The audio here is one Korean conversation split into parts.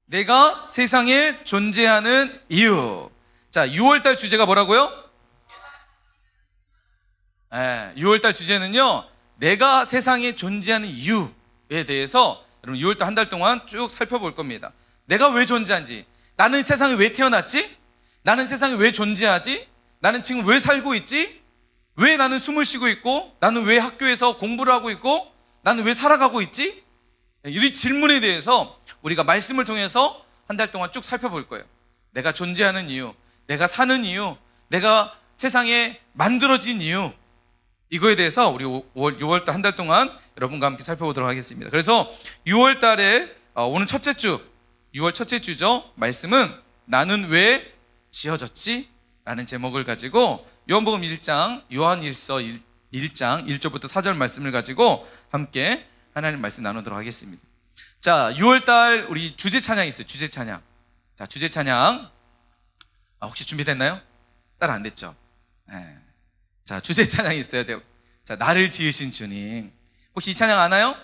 내가 세상에 존재하는 이유. 자, 6월달 주제가 뭐라고요? 6월달 주제는요, 내가 세상에 존재하는 이유에 대해서 여러분 6월달 한 달 동안 쭉 살펴볼 겁니다. 내가 왜 존재한지, 나는 세상에 왜 태어났지? 나는 세상에 왜 존재하지? 나는 지금 왜 살고 있지? 왜 나는 숨을 쉬고 있고, 나는 왜 학교에서 공부를 하고 있고, 나는 왜 살아가고 있지? 이 질문에 대해서 우리가 말씀을 통해서 한 달 동안 쭉 살펴볼 거예요. 내가 존재하는 이유, 내가 사는 이유, 내가 세상에 만들어진 이유, 이거에 대해서 우리 6월달 한 달 동안 여러분과 함께 살펴보도록 하겠습니다. 그래서 6월달에 오늘 첫째 주, 6월 첫째 주죠. 말씀은 나는 왜 지어졌지? 라는 제목을 가지고 요한복음 1장, 요한일서 1장 1절부터 4절 말씀을 가지고 함께 하나님 말씀 나누도록 하겠습니다. 자, 6월달 우리 주제 찬양이 있어요. 주제 찬양. 자, 주제 찬양. 혹시 준비됐나요? 따라 안 됐죠? 네. 자, 주제 찬양이 있어야 돼요. 자, 나를 지으신 주님. 혹시 이 찬양 아나요?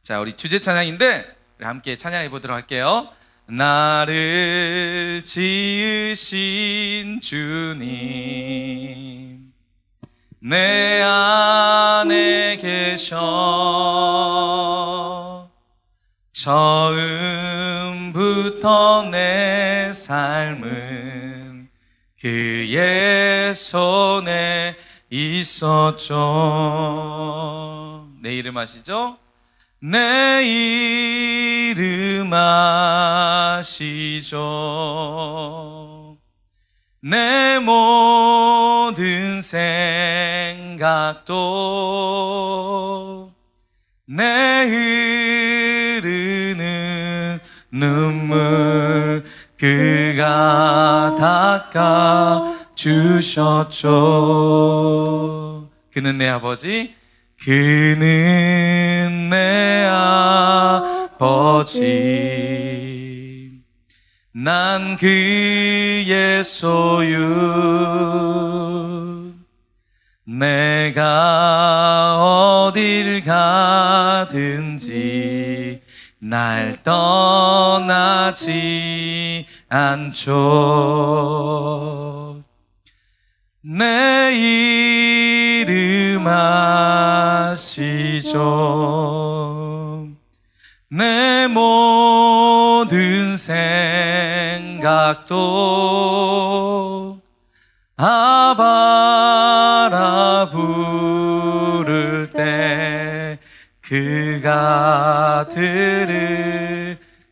자, 우리 주제 찬양인데 우리 함께 찬양해 보도록 할게요. 나를 지으신 주님, 내 안에 계셔. 처음부터 내 삶은 그의 손에 있었죠. 내 이름 아시죠? 내 이름 아시죠? 내 모든 생각도 내 흐르는 눈물 그가 닦아 주셨죠. 그는 내 아버지, 그는 내 아버지, 난 그의 소유. 내가 어딜 가든지 날 떠나지 않죠. 내 이름 아시죠? 내 모든 생각도 아바라 부를 때 그가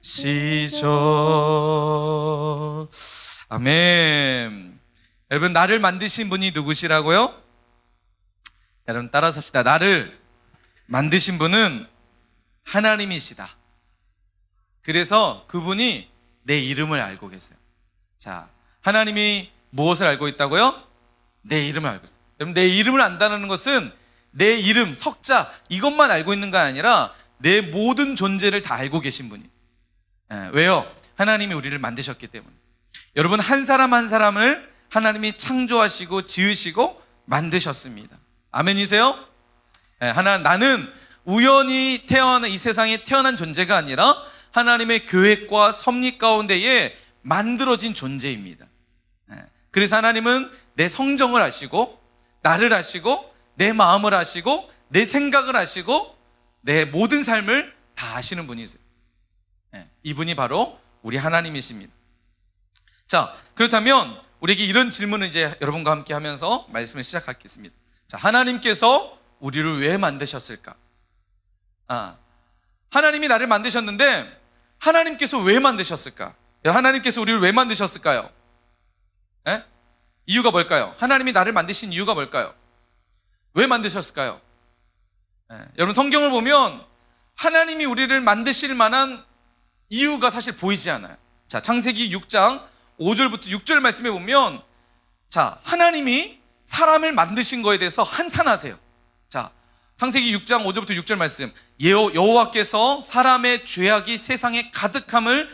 들으시죠. 아멘. 여러분, 나를 만드신 분이 누구시라고요? 여러분 따라서 합시다. 나를 만드신 분은 하나님이시다. 그래서 그분이 내 이름을 알고 계세요. 자, 하나님이 무엇을 알고 있다고요? 내 이름을 알고 있어요. 여러분, 내 이름을 안다는 것은 내 이름, 석자 이것만 알고 있는 게 아니라 내 모든 존재를 다 알고 계신 분이에요. 왜요? 하나님이 우리를 만드셨기 때문에. 여러분, 한 사람 한 사람을 하나님이 창조하시고 지으시고 만드셨습니다. 아멘이세요? 나는 우연히 태어난 이 세상에 태어난 존재가 아니라 하나님의 계획과 섭리 가운데에 만들어진 존재입니다. 그래서 하나님은 내 성정을 아시고, 나를 아시고, 내 마음을 아시고, 내 생각을 아시고, 내 모든 삶을 다 아시는 분이세요. 이분이 바로 우리 하나님이십니다. 자, 그렇다면 우리에게 이런 질문을 이제 여러분과 함께 하면서 말씀을 시작하겠습니다. 자, 하나님께서 우리를 왜 만드셨을까? 하나님이 나를 만드셨는데 하나님께서 왜 만드셨을까? 하나님께서 우리를 왜 만드셨을까요? 이유가 뭘까요? 하나님이 나를 만드신 이유가 뭘까요? 왜 만드셨을까요? 여러분, 성경을 보면 하나님이 우리를 만드실 만한 이유가 사실 보이지 않아요. 자, 창세기 6장 5절부터 6절 말씀에 보면, 자, 하나님이 사람을 만드신 거에 대해서 한탄하세요. 자, 창세기 6장 5절부터 6절 말씀. 여호와께서 사람의 죄악이 세상에 가득함과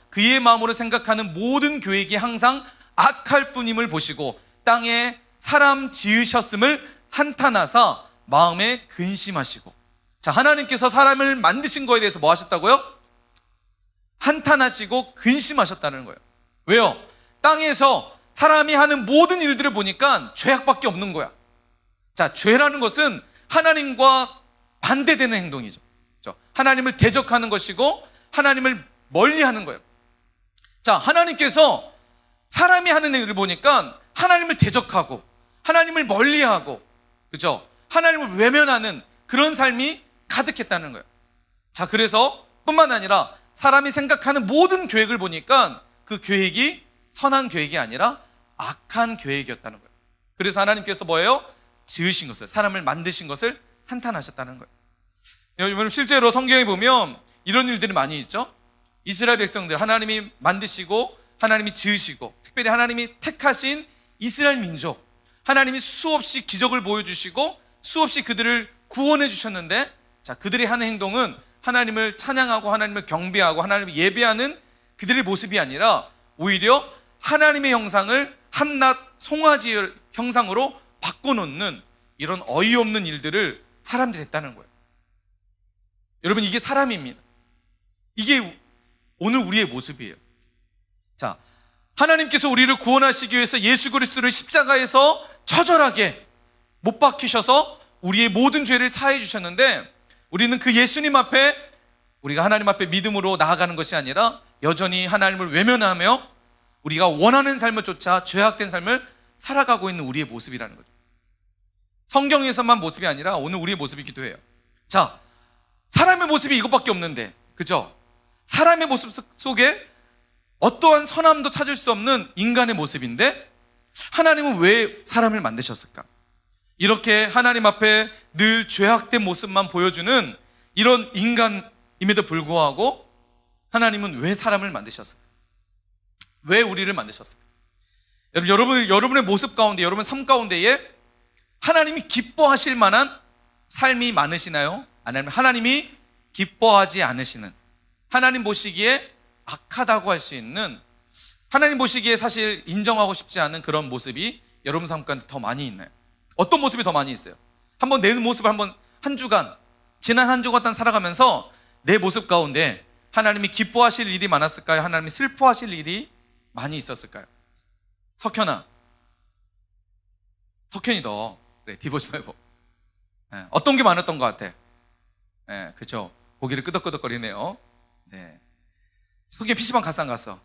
그의 마음으로 생각하는 모든 계획이 항상 악할 뿐임을 보시고 땅에 사람 지으셨음을 한탄하사 마음에 근심하시고. 자, 하나님께서 사람을 만드신 거에 대해서 뭐 하셨다고요? 한탄하시고 근심하셨다는 거예요. 왜요? 땅에서 사람이 하는 모든 일들을 보니까 죄악밖에 없는 거야. 자, 죄라는 것은 하나님과 반대되는 행동이죠. 하나님을 대적하는 것이고 하나님을 멀리하는 거예요. 자, 하나님께서 사람이 하는 일을 보니까 하나님을 대적하고 하나님을 멀리하고, 그죠? 하나님을 외면하는 그런 삶이 가득했다는 거예요. 자, 그래서 뿐만 아니라 사람이 생각하는 모든 계획을 보니까 그 계획이 선한 계획이 아니라 악한 계획이었다는 거예요. 그래서 하나님께서 뭐예요? 지으신 것을, 사람을 만드신 것을 한탄하셨다는 거예요. 여러분, 실제로 성경에 보면 이런 일들이 많이 있죠. 이스라엘 백성들 하나님이 만드시고 하나님이 지으시고, 특별히 하나님이 택하신 이스라엘 민족, 하나님이 수없이 기적을 보여주시고 수없이 그들을 구원해 주셨는데, 자, 그들이 하는 행동은 하나님을 찬양하고 하나님을 경배하고 하나님을 예배하는 그들의 모습이 아니라 오히려 하나님의 형상을 한낱 송아지 형상으로 바꿔놓는 이런 어이없는 일들을 사람들이 했다는 거예요. 여러분, 이게 사람입니다. 이게 오늘 우리의 모습이에요. 자, 하나님께서 우리를 구원하시기 위해서 예수 그리스도를 십자가에서 처절하게 못 박히셔서 우리의 모든 죄를 사해 주셨는데, 우리는 그 예수님 앞에, 우리가 하나님 앞에 믿음으로 나아가는 것이 아니라 여전히 하나님을 외면하며 우리가 원하는 삶을 쫓아 죄악된 삶을 살아가고 있는 우리의 모습이라는 거죠. 성경에서만 모습이 아니라 오늘 우리의 모습이기도 해요. 자, 사람의 모습이 이것밖에 없는데, 그죠? 사람의 모습 속에 어떠한 선함도 찾을 수 없는 인간의 모습인데 하나님은 왜 사람을 만드셨을까? 이렇게 하나님 앞에 늘 죄악된 모습만 보여주는 이런 인간임에도 불구하고 하나님은 왜 사람을 만드셨을까? 왜 우리를 만드셨을까? 여러분의 모습 가운데, 여러분 삶 가운데에 하나님이 기뻐하실 만한 삶이 많으시나요? 아니면 하나님이 기뻐하지 않으시는, 하나님 보시기에 악하다고 할 수 있는, 하나님 보시기에 사실 인정하고 싶지 않은 그런 모습이 여러분 삶 가운데 더 많이 있나요? 어떤 모습이 더 많이 있어요? 한번 내 모습을 한 주간, 지난 한 주간 살아가면서 내 모습 가운데 하나님이 기뻐하실 일이 많았을까요? 하나님이 슬퍼하실 일이 많이 있었을까요? 석현이 너 그래, 뒤보지 말고. 어떤 게 많았던 것 같아? 그렇죠. 고기를 끄덕끄덕거리네요. 네. 석현이 PC방 갔어, 안 갔어?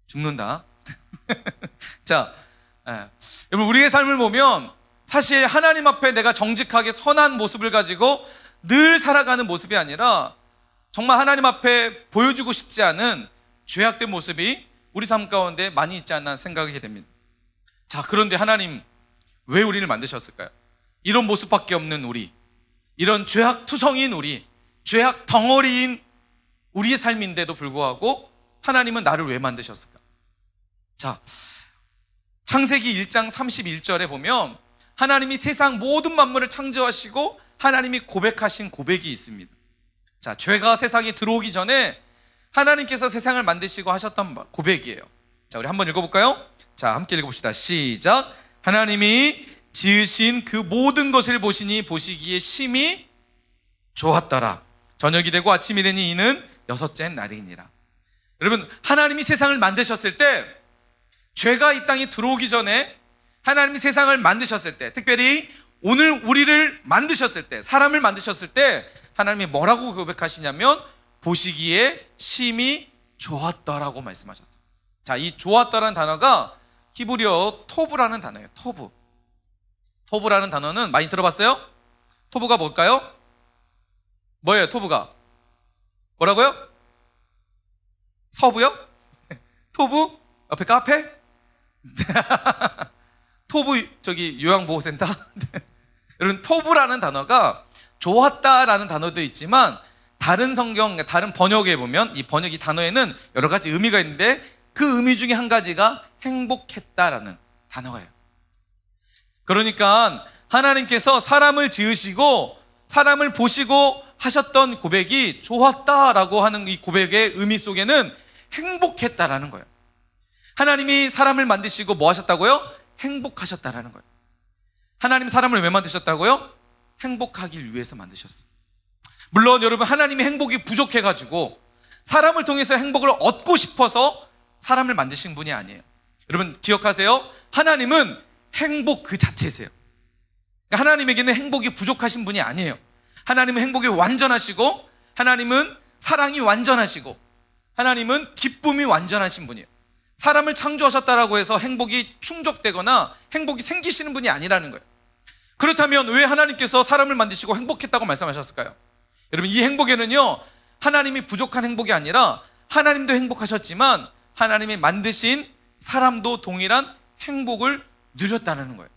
죽는다. 자, 여러분, 우리의 삶을 보면 사실 하나님 앞에 내가 정직하게 선한 모습을 가지고 늘 살아가는 모습이 아니라 정말 하나님 앞에 보여주고 싶지 않은 죄악된 모습이 우리 삶 가운데 많이 있지 않나 생각하게 됩니다. 자, 그런데 하나님 왜 우리를 만드셨을까요? 이런 모습밖에 없는 우리, 이런 죄악투성인 우리, 죄악 덩어리인 우리의 삶인데도 불구하고 하나님은 나를 왜 만드셨을까? 자, 창세기 1장 31절에 보면 하나님이 세상 모든 만물을 창조하시고 하나님이 고백하신 고백이 있습니다. 자, 죄가 세상에 들어오기 전에 하나님께서 세상을 만드시고 하셨던 고백이에요. 자, 우리 한번 읽어볼까요? 자, 함께 읽어봅시다. 시작. 하나님이 지으신 그 모든 것을 보시니 보시기에 심히 좋았더라. 저녁이 되고 아침이 되니 이는 여섯째 날이니라. 여러분, 하나님이 세상을 만드셨을 때, 죄가 이 땅에 들어오기 전에 하나님이 세상을 만드셨을 때, 특별히 오늘 우리를 만드셨을 때, 사람을 만드셨을 때 하나님이 뭐라고 고백하시냐면 보시기에 심히 좋았다라고 말씀하셨어요. 자, 이 좋았다라는 단어가 히브리어 토브라는 단어예요. 토브라는 단어는 많이 들어봤어요? 토브가 뭘까요? 뭐예요, 토브가? 뭐라고요? 서부요? 토부? 옆에 카페? 토부, 저기 요양보호센터? 여러분, 토브라는 단어가 좋았다라는 단어도 있지만 다른 성경, 다른 번역에 보면 이 단어에는 여러 가지 의미가 있는데 그 의미 중에 한 가지가 행복했다라는 단어예요. 그러니까 하나님께서 사람을 지으시고 사람을 보시고 하셨던 고백이 좋았다라고 하는 이 고백의 의미 속에는 행복했다라는 거예요. 하나님이 사람을 만드시고 뭐 하셨다고요? 행복하셨다라는 거예요. 하나님 사람을 왜 만드셨다고요? 행복하길 위해서 만드셨어요. 물론 여러분, 하나님의 행복이 부족해가지고 사람을 통해서 행복을 얻고 싶어서 사람을 만드신 분이 아니에요. 여러분 기억하세요. 하나님은 행복 그 자체세요. 그러니까 하나님에게는 행복이 부족하신 분이 아니에요. 하나님은 행복이 완전하시고, 하나님은 사랑이 완전하시고, 하나님은 기쁨이 완전하신 분이에요. 사람을 창조하셨다라고 해서 행복이 충족되거나 행복이 생기시는 분이 아니라는 거예요. 그렇다면 왜 하나님께서 사람을 만드시고 행복했다고 말씀하셨을까요? 여러분, 이 행복에는요, 하나님이 부족한 행복이 아니라 하나님도 행복하셨지만 하나님이 만드신 사람도 동일한 행복을 누렸다는 거예요.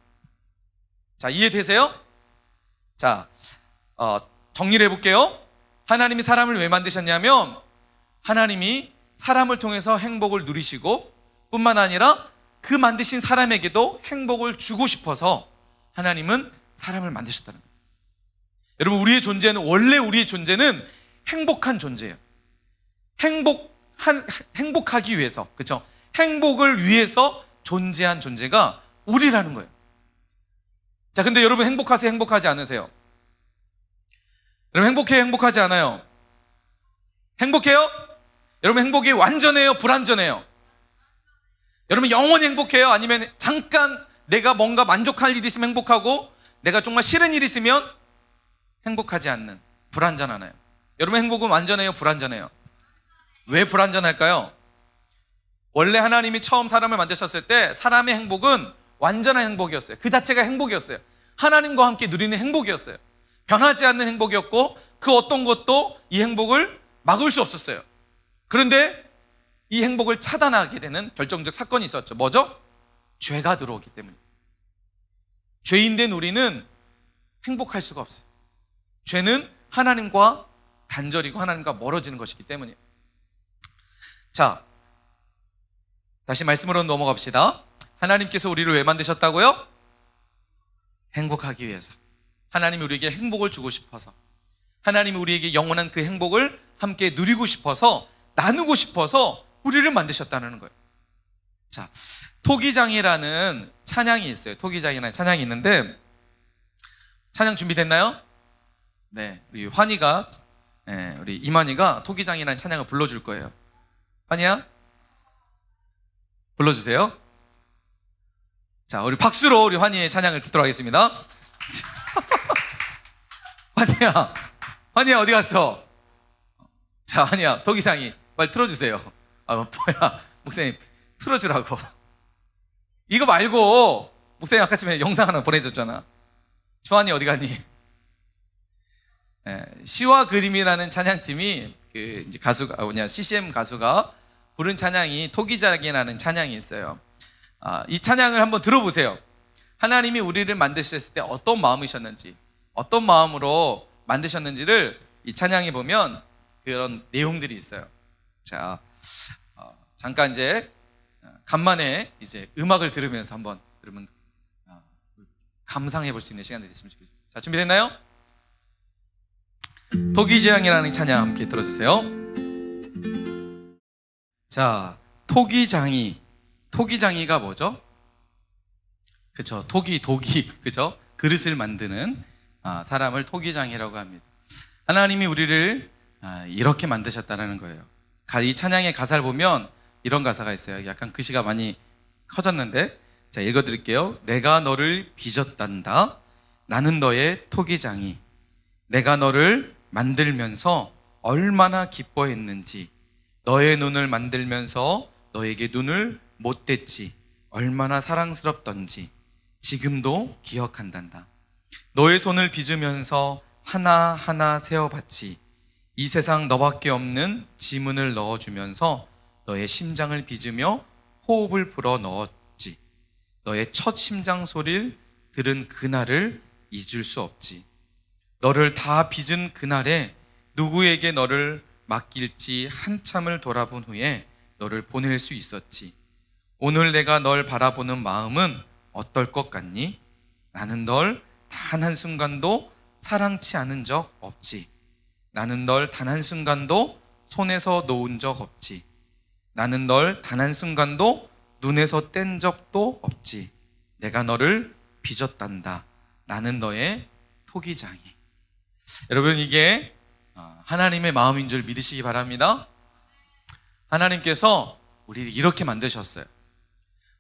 자, 이해되세요? 자, 정리를 해볼게요. 하나님이 사람을 왜 만드셨냐면, 하나님이 사람을 통해서 행복을 누리시고 뿐만 아니라 그 만드신 사람에게도 행복을 주고 싶어서 하나님은 사람을 만드셨다는 거예요. 여러분, 원래 우리의 존재는 행복한 존재예요. 행복하기 위해서, 그렇죠? 행복을 위해서 존재한 존재가 우리라는 거예요. 자, 근데 여러분, 행복하세요? 행복하지 않으세요? 여러분, 행복해요? 행복하지 않아요? 행복해요? 여러분, 행복이 완전해요? 불완전해요? 여러분, 영원히 행복해요? 아니면 잠깐 내가 뭔가 만족할 일이 있으면 행복하고, 내가 정말 싫은 일이 있으면 행복하지 않는, 불완전하나요? 여러분, 행복은 완전해요? 불완전해요? 왜 불완전할까요? 원래 하나님이 처음 사람을 만드셨을 때 사람의 행복은 완전한 행복이었어요. 그 자체가 행복이었어요. 하나님과 함께 누리는 행복이었어요. 변하지 않는 행복이었고, 그 어떤 것도 이 행복을 막을 수 없었어요. 그런데 이 행복을 차단하게 되는 결정적 사건이 있었죠. 뭐죠? 죄가 들어오기 때문이었어요. 죄인된 우리는 행복할 수가 없어요. 죄는 하나님과 단절이고 하나님과 멀어지는 것이기 때문이에요. 자, 다시 말씀으로 넘어갑시다. 하나님께서 우리를 왜 만드셨다고요? 행복하기 위해서. 하나님이 우리에게 행복을 주고 싶어서, 하나님이 우리에게 영원한 그 행복을 함께 누리고 싶어서, 나누고 싶어서 우리를 만드셨다는 거예요. 자, 토기장이라는 찬양이 있어요. 토기장이라는 찬양이 있는데, 찬양 준비됐나요? 네, 우리 환희가, 우리 이만희가 토기장이라는 찬양을 불러줄 거예요. 환희야, 불러주세요. 자, 우리 박수로 우리 환희의 찬양을 듣도록 하겠습니다. 환희야 어디 갔어? 자, 환희야, 토기장이 빨리 틀어주세요. 아, 뭐야, 목사님 틀어주라고. 이거 말고 목사님 아까 전에 영상 하나 보내줬잖아. 주환이 어디 갔니? 시와 그림이라는 찬양팀이 그 이제 가수가 CCM 가수가 부른 찬양이 토기장이라는 찬양이 있어요. 이 찬양을 한번 들어보세요. 하나님이 우리를 만드셨을 때 어떤 마음이셨는지, 어떤 마음으로 만드셨는지를 이 찬양에 보면 그런 내용들이 있어요. 자, 잠깐 이제 간만에 이제 음악을 들으면서 한번 여러분 감상해 볼 수 있는 시간이 됐으면 좋겠습니다. 자, 준비됐나요? 토기장이라는 찬양 함께 들어주세요. 자, 토기장이가 뭐죠? 그쵸, 독이, 그죠? 그릇을 만드는 사람을 토기장이라고 합니다. 하나님이 우리를 이렇게 만드셨다는 거예요. 이 찬양의 가사를 보면 이런 가사가 있어요. 약간 글씨가 많이 커졌는데, 자, 읽어드릴게요. 내가 너를 빚었단다. 나는 너의 토기장이. 내가 너를 만들면서 얼마나 기뻐했는지, 너의 눈을 만들면서 너에게 눈을 못 댔지, 얼마나 사랑스럽던지 지금도 기억한단다. 너의 손을 빚으면서 하나하나 세어봤지. 이 세상 너밖에 없는 지문을 넣어주면서 너의 심장을 빚으며 호흡을 불어 넣었지. 너의 첫 심장 소리를 들은 그날을 잊을 수 없지. 너를 다 빚은 그날에 누구에게 너를 맡길지 한참을 돌아본 후에 너를 보낼 수 있었지. 오늘 내가 널 바라보는 마음은 어떨 것 같니? 나는 널 단 한순간도 사랑치 않은 적 없지. 나는 널 단 한순간도 손에서 놓은 적 없지. 나는 널 단 한순간도 눈에서 뗀 적도 없지. 내가 너를 빚었단다. 나는 너의 토기장이. 여러분, 이게 하나님의 마음인 줄 믿으시기 바랍니다. 하나님께서 우리를 이렇게 만드셨어요.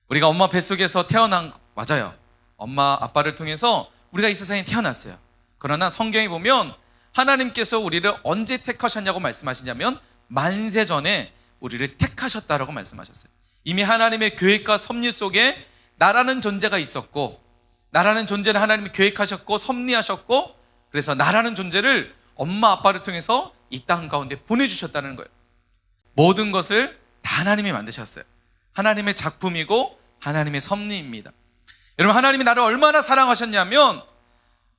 우리가 엄마 뱃속에서 태어난, 맞아요. 엄마 아빠를 통해서 우리가 이 세상에 태어났어요. 그러나 성경에 보면 하나님께서 우리를 언제 택하셨냐고 말씀하시냐면 만세 전에 우리를 택하셨다라고 말씀하셨어요. 이미 하나님의 계획과 섭리 속에 나라는 존재가 있었고, 나라는 존재를 하나님이 계획하셨고 섭리하셨고, 그래서 나라는 존재를 엄마 아빠를 통해서 이 땅 가운데 보내주셨다는 거예요. 모든 것을 다 하나님이 만드셨어요. 하나님의 작품이고 하나님의 섭리입니다. 여러분, 하나님이 나를 얼마나 사랑하셨냐면,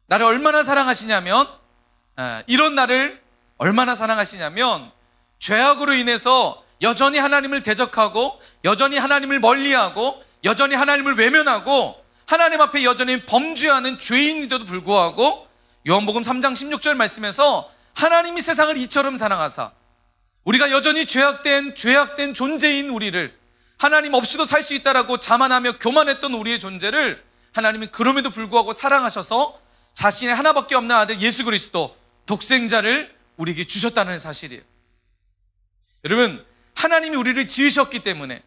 나를 얼마나 사랑하시냐면, 이런 나를 얼마나 사랑하시냐면, 죄악으로 인해서 여전히 하나님을 대적하고 여전히 하나님을 멀리하고 여전히 하나님을 외면하고 하나님 앞에 여전히 범죄하는 죄인인데도 불구하고 요한복음 3장 16절 말씀에서 하나님이 세상을 이처럼 사랑하사, 우리가 여전히 죄악된 존재인 우리를, 하나님 없이도 살 수 있다라고 자만하며 교만했던 우리의 존재를 하나님이 그럼에도 불구하고 사랑하셔서 자신의 하나밖에 없는 아들 예수 그리스도 독생자를 우리에게 주셨다는 사실이에요. 여러분, 하나님이 우리를 지으셨기 때문에,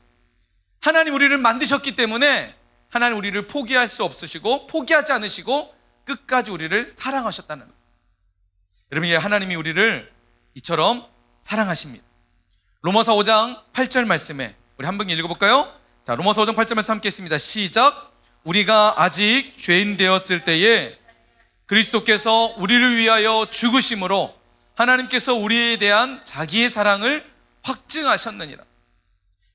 하나님 우리를 만드셨기 때문에 하나님 우리를 포기할 수 없으시고 포기하지 않으시고 끝까지 우리를 사랑하셨다는 거예요. 여러분, 하나님이 우리를 이처럼 사랑하십니다. 로마서 5장 8절 말씀에 우리 한 번 읽어볼까요? 자, 로마서 5장 8절 말씀 함께 했습니다. 시작. 우리가 아직 죄인 되었을 때에 그리스도께서 우리를 위하여 죽으심으로 하나님께서 우리에 대한 자기의 사랑을 확증하셨느니라.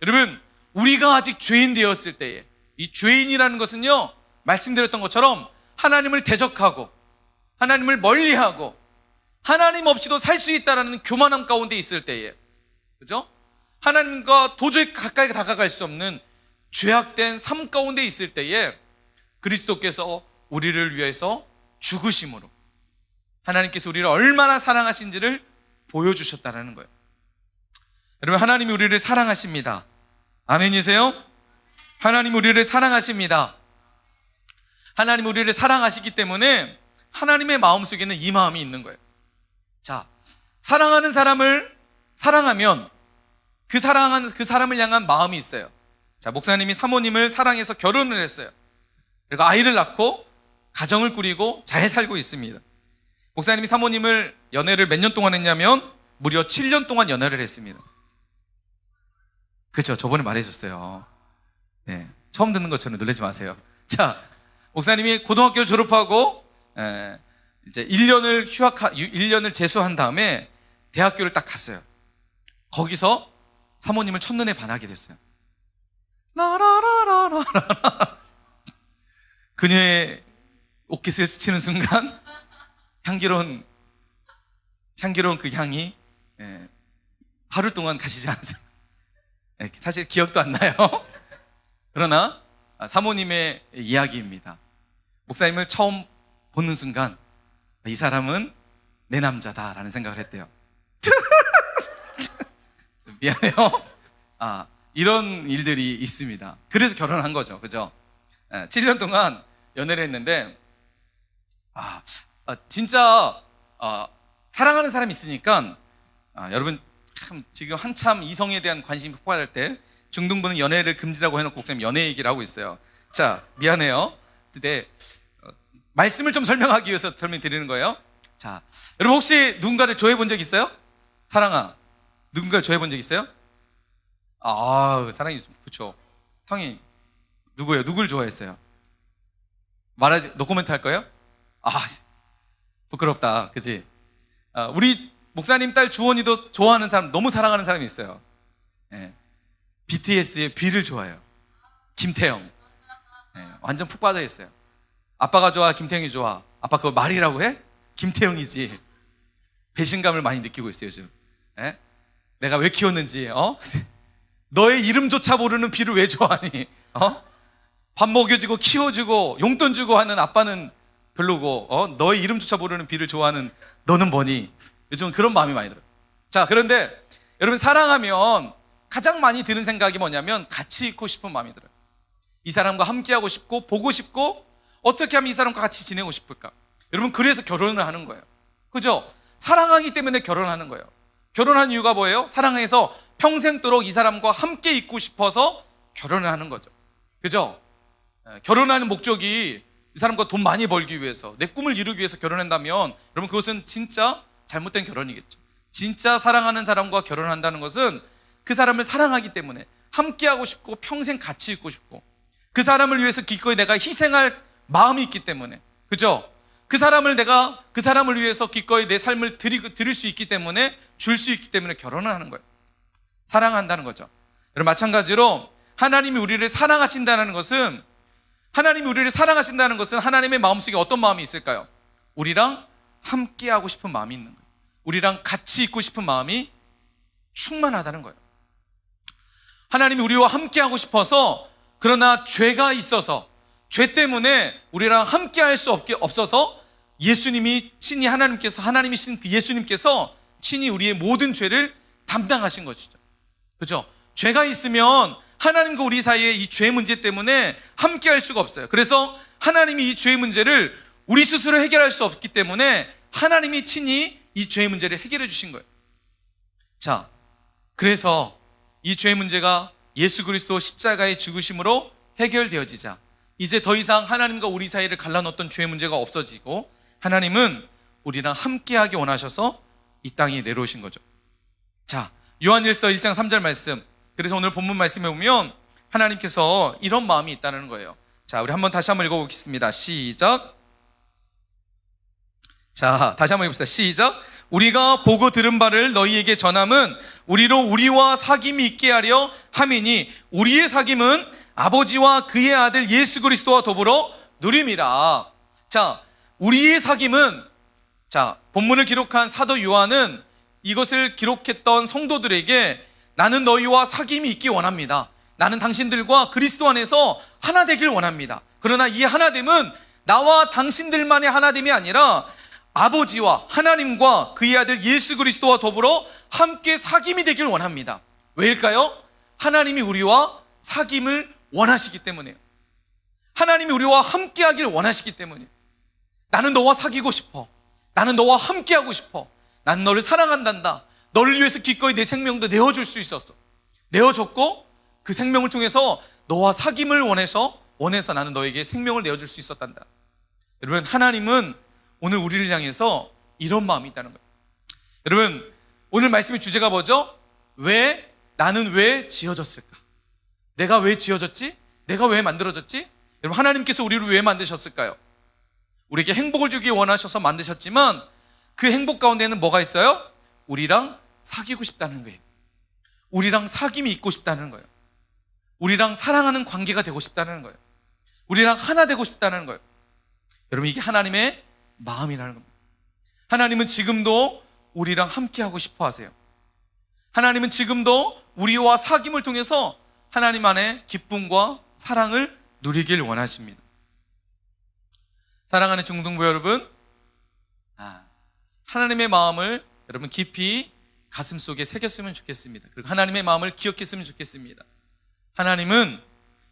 여러분, 우리가 아직 죄인 되었을 때에, 이 죄인이라는 것은요, 말씀드렸던 것처럼 하나님을 대적하고 하나님을 멀리하고 하나님 없이도 살 수 있다는 교만함 가운데 있을 때에, 그죠? 하나님과 도저히 가까이 다가갈 수 없는 죄악된 삶 가운데 있을 때에 그리스도께서 우리를 위해서 죽으심으로 하나님께서 우리를 얼마나 사랑하신지를 보여주셨다는 거예요. 여러분, 하나님이 우리를 사랑하십니다. 아멘이세요? 하나님 우리를 사랑하십니다. 하나님 우리를 사랑하시기 때문에 하나님의 마음속에는 이 마음이 있는 거예요. 자, 사랑하는 사람을 사랑하면 그 사람을 향한 마음이 있어요. 자, 목사님이 사모님을 사랑해서 결혼을 했어요. 그리고 아이를 낳고 가정을 꾸리고 잘 살고 있습니다. 목사님이 사모님을 연애를 몇 년 동안 했냐면 무려 7년 동안 연애를 했습니다. 그렇죠? 저번에 말해줬어요. 네, 처음 듣는 것처럼 놀라지 마세요. 자, 목사님이 고등학교를 졸업하고 이제 1년을 재수한 다음에 대학교를 딱 갔어요. 거기서 사모님을 첫눈에 반하게 됐어요. 라라라라라라. 그녀의 옷깃을 스치는 순간 향기로운 그 향이 하루 동안 가시지 않았어요. 사실 기억도 안 나요. 그러나 사모님의 이야기입니다. 목사님을 처음 보는 순간 이 사람은 내 남자다라는 생각을 했대요. 미안해요. 이런 일들이 있습니다. 그래서 결혼한 거죠. 그죠? 7년 동안 연애를 했는데 진짜 사랑하는 사람이 있으니까 여러분, 참 지금 한참 이성에 대한 관심이 폭발할 때 중등부는 연애를 금지라고 해놓고 목사님 연애 얘기를 하고 있어요. 자, 미안해요. 근데 말씀을 좀 설명하기 위해서 설명드리는 거예요. 자, 여러분 혹시 누군가를 좋아해 본 적 있어요? 사랑아, 누군가를 좋아해 본 적 있어요? 사랑이, 그쵸. 형이 누구예요? 누굴 좋아했어요? 말하지, 노코멘트 할 거예요? 부끄럽다, 그치? 우리 목사님 딸 주원이도 좋아하는 사람, 너무 사랑하는 사람이 있어요. BTS의 B를 좋아해요. 김태형. 완전 푹 빠져 있어요. 아빠가 좋아, 김태형이 좋아. 아빠 그거 말이라고 해? 김태형이지. 배신감을 많이 느끼고 있어요, 요즘. 내가 왜 키웠는지, 너의 이름조차 모르는 B를 왜 좋아하니? 밥 먹여주고 키워주고 용돈 주고 하는 아빠는 별로고, 너의 이름조차 모르는 B를 좋아하는 너는 뭐니? 요즘 그런 마음이 많이 들어요. 자, 그런데 여러분, 사랑하면 가장 많이 드는 생각이 뭐냐면 같이 있고 싶은 마음이 들어요. 이 사람과 함께하고 싶고 보고 싶고 어떻게 하면 이 사람과 같이 지내고 싶을까? 여러분, 그래서 결혼을 하는 거예요. 그죠? 사랑하기 때문에 결혼하는 거예요. 결혼한 이유가 뭐예요? 사랑해서 평생도록 이 사람과 함께 있고 싶어서 결혼을 하는 거죠. 그죠? 결혼하는 목적이 이 사람과 돈 많이 벌기 위해서, 내 꿈을 이루기 위해서 결혼한다면 여러분 그것은 진짜 잘못된 결혼이겠죠. 진짜 사랑하는 사람과 결혼한다는 것은 그 사람을 사랑하기 때문에 함께하고 싶고 평생 같이 있고 싶고 그 사람을 위해서 기꺼이 내가 희생할 마음이 있기 때문에, 그죠? 그 사람을 위해서 기꺼이 내 삶을 드릴 수 있기 때문에, 줄 수 있기 때문에 결혼을 하는 거예요. 사랑한다는 거죠. 여러분 마찬가지로 하나님이 우리를 사랑하신다는 것은 하나님의 마음속에 어떤 마음이 있을까요? 우리랑 함께하고 싶은 마음이 있는 거예요. 우리랑 같이 있고 싶은 마음이 충만하다는 거예요. 하나님이 우리와 함께하고 싶어서, 그러나 죄가 있어서, 죄 때문에 우리랑 함께할 수 없어서 하나님이신 그 예수님께서 친히 우리의 모든 죄를 담당하신 것이죠. 그죠? 죄가 있으면 하나님과 우리 사이에 이 죄 문제 때문에 함께할 수가 없어요. 그래서 하나님이 이 죄의 문제를 우리 스스로 해결할 수 없기 때문에 하나님이 친히 이 죄의 문제를 해결해 주신 거예요. 자, 그래서 이 죄의 문제가 예수 그리스도 십자가의 죽으심으로 해결되어지자 이제 더 이상 하나님과 우리 사이를 갈라놓았던 죄의 문제가 없어지고 하나님은 우리랑 함께하기 원하셔서 이 땅에 내려오신 거죠. 자, 요한일서 1장 3절 말씀, 그래서 오늘 본문 말씀에 보면 하나님께서 이런 마음이 있다는 거예요. 자, 우리 다시 한번 읽어보겠습니다. 시작. 자, 다시 한번 해봅시다. 시작. 우리가 보고 들은 바를 너희에게 전함은 우리로 우리와 사귐이 있게 하려 함이니 우리의 사귐은 아버지와 그의 아들 예수 그리스도와 더불어 누림이라. 자, 우리의 사귐은, 자, 본문을 기록한 사도 요한은 이것을 기록했던 성도들에게 나는 너희와 사귐이 있기 원합니다. 나는 당신들과 그리스도 안에서 하나 되길 원합니다. 그러나 이 하나됨은 나와 당신들만의 하나됨이 아니라 아버지와 하나님과 그의 아들 예수 그리스도와 더불어 함께 사귐이 되길 원합니다. 왜일까요? 하나님이 우리와 사귐을 원하시기 때문에요. 하나님이 우리와 함께 하길 원하시기 때문이에요. 나는 너와 사귀고 싶어. 나는 너와 함께 하고 싶어. 나는 너를 사랑한단다. 너를 위해서 기꺼이 내 생명도 내어줄 수 있었어. 내어줬고 그 생명을 통해서 너와 사귐을 원해서 나는 너에게 생명을 내어줄 수 있었단다. 여러분, 하나님은 오늘 우리를 향해서 이런 마음이 있다는 거예요. 여러분, 오늘 말씀의 주제가 뭐죠? 나는 왜 지어졌을까? 내가 왜 지어졌지? 내가 왜 만들어졌지? 여러분, 하나님께서 우리를 왜 만드셨을까요? 우리에게 행복을 주기 원하셔서 만드셨지만 그 행복 가운데는 뭐가 있어요? 우리랑 사귀고 싶다는 거예요. 우리랑 사귐이 있고 싶다는 거예요. 우리랑 사랑하는 관계가 되고 싶다는 거예요. 우리랑 하나 되고 싶다는 거예요. 여러분, 이게 하나님의 마음이라는 겁니다. 하나님은 지금도 우리랑 함께하고 싶어 하세요. 하나님은 지금도 우리와 사귐을 통해서 하나님 안에 기쁨과 사랑을 누리길 원하십니다. 사랑하는 중등부 여러분, 하나님의 마음을 여러분 깊이 가슴 속에 새겼으면 좋겠습니다. 그리고 하나님의 마음을 기억했으면 좋겠습니다. 하나님은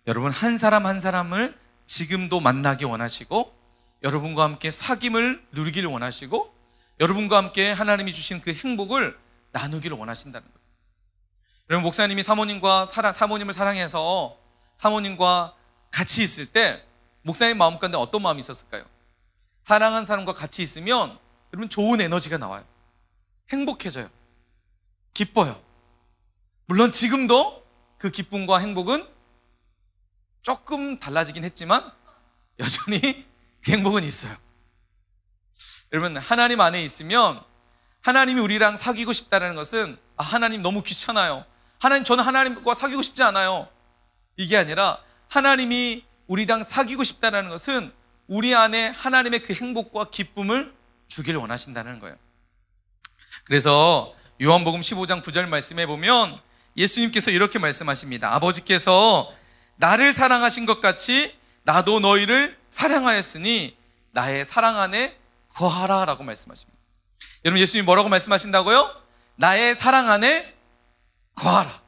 여러분 한 사람 한 사람을 지금도 만나기 원하시고 여러분과 함께 사귐을 누리기를 원하시고 여러분과 함께 하나님이 주신 그 행복을 나누기를 원하신다는 거예요. 여러분, 목사님이 사모님을 사랑해서 사모님과 같이 있을 때 목사님 마음 가운데 어떤 마음이 있었을까요? 사랑하는 사람과 같이 있으면 여러분 좋은 에너지가 나와요. 행복해져요. 기뻐요. 물론 지금도 그 기쁨과 행복은 조금 달라지긴 했지만 여전히 그 행복은 있어요. 여러분, 하나님 안에 있으면 하나님이 우리랑 사귀고 싶다는 것은 하나님 너무 귀찮아요. 저는 하나님과 사귀고 싶지 않아요. 이게 아니라 하나님이 우리랑 사귀고 싶다는 것은 우리 안에 하나님의 그 행복과 기쁨을 주기를 원하신다는 거예요. 그래서 요한복음 15장 9절 말씀에 보면 예수님께서 이렇게 말씀하십니다. 아버지께서 나를 사랑하신 것 같이 나도 너희를 사랑하였으니 나의 사랑 안에 거하라 라고 말씀하십니다. 여러분, 예수님이 뭐라고 말씀하신다고요? 나의 사랑 안에 거하라.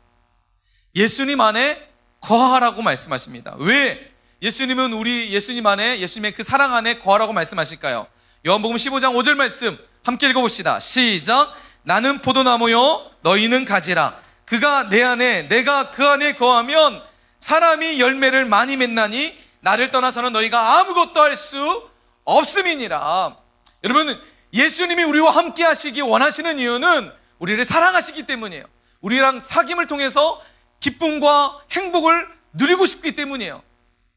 예수님 안에 거하라고 말씀하십니다. 왜 예수님은 예수님의 그 사랑 안에 거하라고 말씀하실까요? 요한복음 15장 5절 말씀, 함께 읽어봅시다. 시작. 나는 포도나무요 너희는 가지라. 그가 내 안에 내가 그 안에 거하면 사람이 열매를 많이 맺나니 나를 떠나서는 너희가 아무것도 할 수 없음이니라. 여러분, 예수님이 우리와 함께 하시기 원하시는 이유는 우리를 사랑하시기 때문이에요. 우리랑 사귐을 통해서 기쁨과 행복을 누리고 싶기 때문이에요.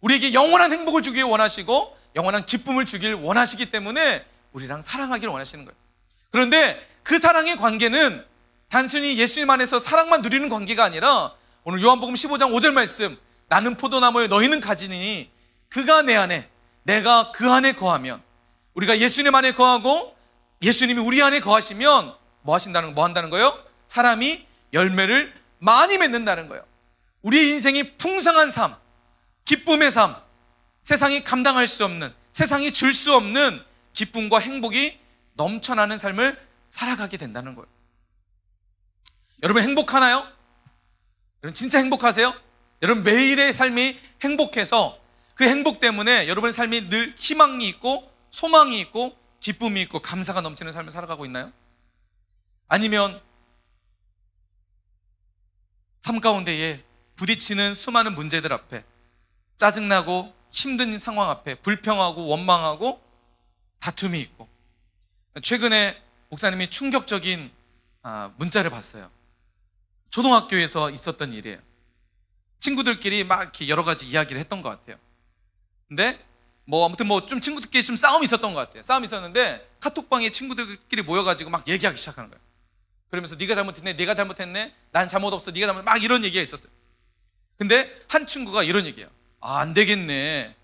우리에게 영원한 행복을 주길 원하시고 영원한 기쁨을 주길 원하시기 때문에 우리랑 사랑하길 원하시는 거예요. 그런데 그 사랑의 관계는 단순히 예수님 안에서 사랑만 누리는 관계가 아니라 오늘 요한복음 15장 5절 말씀, 나는 포도나무에 너희는 가지니 그가 내 안에 내가 그 안에 거하면, 우리가 예수님 안에 거하고 예수님이 우리 안에 거하시면 뭐 한다는 거예요? 사람이 열매를 많이 맺는다는 거예요. 우리의 인생이 풍성한 삶, 기쁨의 삶, 세상이 감당할 수 없는, 세상이 줄 수 없는 기쁨과 행복이 넘쳐나는 삶을 살아가게 된다는 거예요. 여러분 행복하나요? 여러분 진짜 행복하세요? 여러분 매일의 삶이 행복해서 그 행복 때문에 여러분의 삶이 늘 희망이 있고 소망이 있고 기쁨이 있고 감사가 넘치는 삶을 살아가고 있나요? 아니면 삶 가운데에 부딪히는 수많은 문제들 앞에, 짜증나고 힘든 상황 앞에 불평하고 원망하고 다툼이 있고, 최근에 목사님이 충격적인 문자를 봤어요. 초등학교에서 있었던 일이에요. 친구들끼리 막 이렇게 여러 가지 이야기를 했던 것 같아요. 근데 아무튼 좀 친구들끼리 좀 싸움이 있었던 것 같아요. 싸움이 있었는데 카톡방에 친구들끼리 모여가지고 막 얘기하기 시작하는 거예요. 그러면서 네가 잘못했네, 네가 잘못했네, 난 잘못 없어, 네가 잘못, 막 이런 얘기가 있었어요. 근데 한 친구가 이런 얘기예요. 안 되겠네,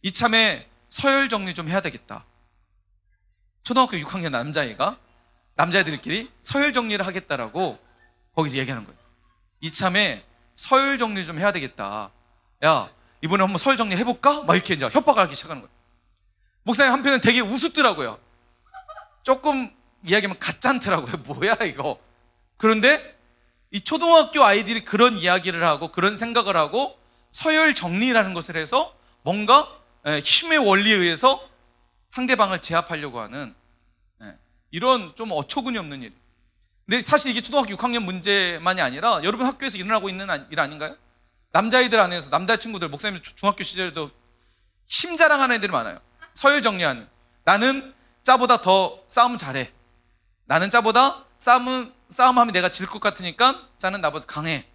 이참에 서열 정리 좀 해야 되겠다. 초등학교 6학년 남자애들끼리 서열 정리를 하겠다라고 거기서 얘기하는 거예요. 이참에 서열 정리 좀 해야 되겠다. 야, 이번에 한번 서열 정리 해볼까? 막 이렇게 이제 협박을 하기 시작하는 거예요. 목사님 한편은 되게 우습더라고요. 조금 이야기하면 가짠더라고요. 뭐야 이거. 그런데 이 초등학교 아이들이 그런 이야기를 하고 그런 생각을 하고 서열 정리라는 것을 해서 뭔가 힘의 원리에 의해서 상대방을 제압하려고 하는 이런 좀 어처구니 없는 일. 근데 사실 이게 초등학교 6학년 문제만이 아니라 여러분 학교에서 일어나고 있는 일 아닌가요? 남자아이들 안에서, 남자친구들, 목사님 중학교 시절에도 힘 자랑하는 애들이 많아요. 서열 정리하는. 나는 짜보다 더 싸움 잘해. 나는 짜보다 싸움하면 내가 질 것 같으니까 짜는 나보다 강해.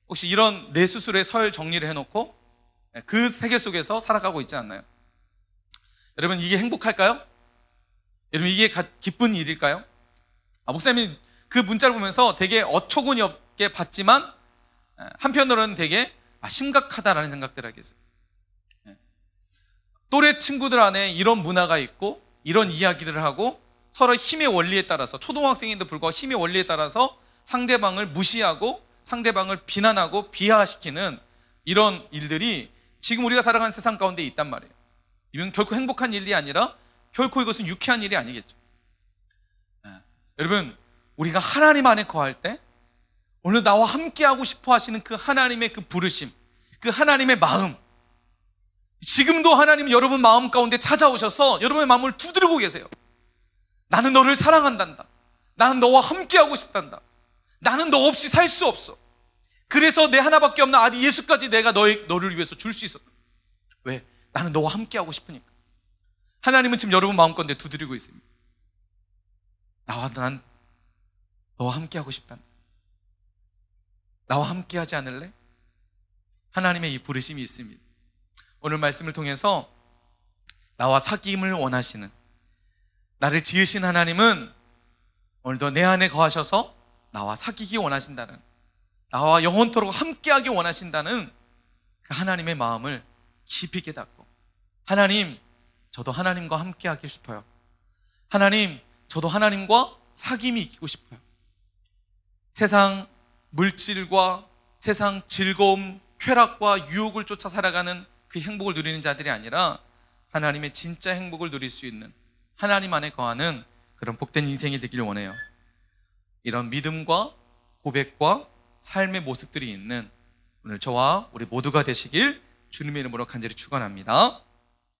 혹시 이런 내 스스로의 서열 정리를 해놓고 그 세계 속에서 살아가고 있지 않나요? 여러분 이게 행복할까요? 여러분 이게 기쁜 일일까요? 목사님이 그 문자를 보면서 되게 어처구니 없게 봤지만 한편으로는 되게 심각하다라는 생각들을 하게 했어요. 또래 친구들 안에 이런 문화가 있고 이런 이야기들을 하고 서로 힘의 원리에 따라서, 초등학생인데도 불구하고 힘의 원리에 따라서 상대방을 무시하고 상대방을 비난하고 비하시키는 이런 일들이 지금 우리가 살아가는 세상 가운데 있단 말이에요. 이건 결코 행복한 일이 아니라 결코 이것은 유쾌한 일이 아니겠죠. 여러분 우리가 하나님 안에 거할 때 오늘 나와 함께하고 싶어 하시는 그 하나님의 그 부르심, 그 하나님의 마음, 지금도 하나님은 여러분 마음 가운데 찾아오셔서 여러분의 마음을 두드리고 계세요. 나는 너를 사랑한단다. 나는 너와 함께하고 싶단다. 나는 너 없이 살 수 없어. 그래서 내 하나밖에 없는 아들 예수까지 내가 너를 위해서 줄 수 있었다. 왜? 나는 너와 함께하고 싶으니까. 하나님은 지금 여러분 마음 가운데 두드리고 있습니다. 난 너와 함께하고 싶단다. 나와 함께하지 않을래? 하나님의 이 부르심이 있습니다. 오늘 말씀을 통해서 나와 사귐을 원하시는, 나를 지으신 하나님은 오늘도 내 안에 거하셔서 나와 사귀기 원하신다는, 나와 영원토록 함께하기 원하신다는 그 하나님의 마음을 깊이 깨닫고, 하나님, 저도 하나님과 함께하기 싶어요. 하나님, 저도 하나님과 사귐이 있고 싶어요. 세상 물질과 세상 즐거움, 쾌락과 유혹을 쫓아 살아가는 그 행복을 누리는 자들이 아니라 하나님의 진짜 행복을 누릴 수 있는, 하나님 안에 거하는 그런 복된 인생이 되기를 원해요. 이런 믿음과 고백과 삶의 모습들이 있는 오늘 저와 우리 모두가 되시길 주님의 이름으로 간절히 축원합니다.